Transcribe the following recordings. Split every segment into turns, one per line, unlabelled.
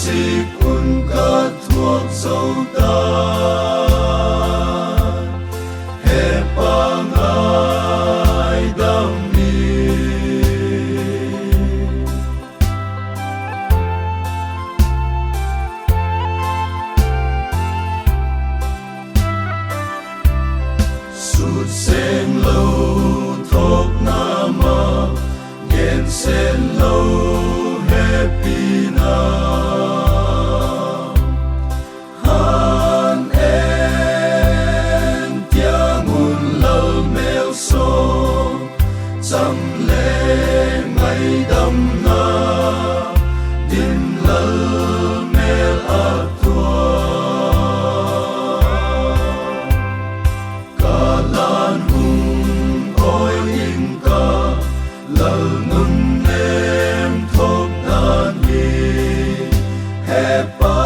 Asik unkat thuốc dấu tan hepa ngai đam mi sụt sen lâu thok nama gen sen lâu happy na han en tia mun lâu mel so chăm le ngày đâm na din lâu mel a tua cả lan hùng oi im ca lâu nun em thok đan hi hepa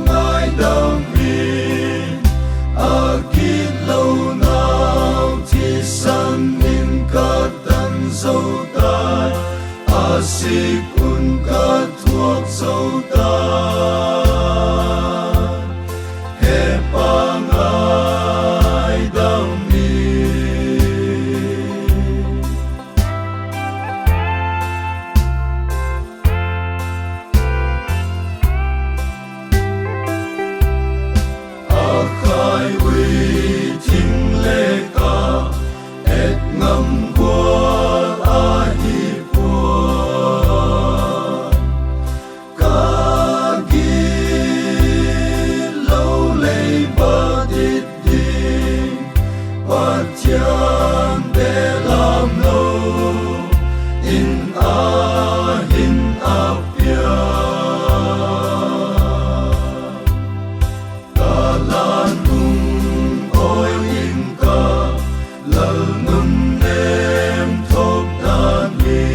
ngai đam hi akit lâu nào thì san in ca tan dấu tai asik un ca thuốc dấu tai hepa ngai đam hi khai uy thinh lê ca et ngâm qua a hi qua ca gi lâu lê ba dit đi ba tian de lam lâu in a hin a pia lan hùng oi im ca lâu nun em thok đan hi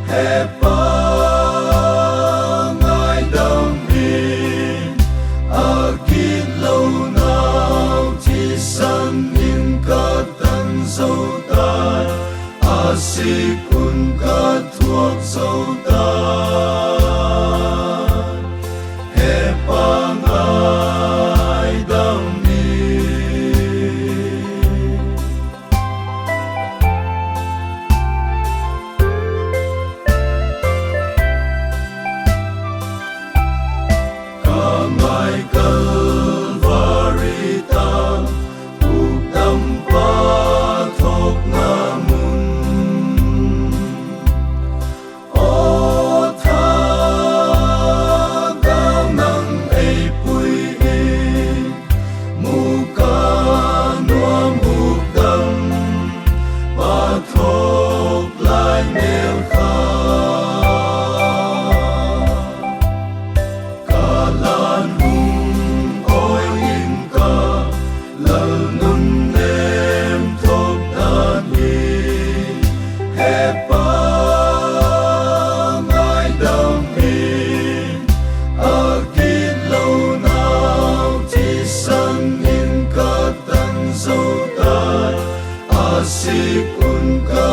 hepa ngai đam hi akit lâu nào thì san in ca tan dấu tai asik un ca thuốc dấu tai hepa ngai đam hi ca ngai Calvary ta cuộc đâm pa thok na mun o tha cao nang ei pui in mu ca nuam huk đâm ba thok lai nêu kha cả lan hùng oi im ca lâu nun em thok đan hi hepa ngai đam hi akit lâu nào thì san in ca tan dấu tai asik un ca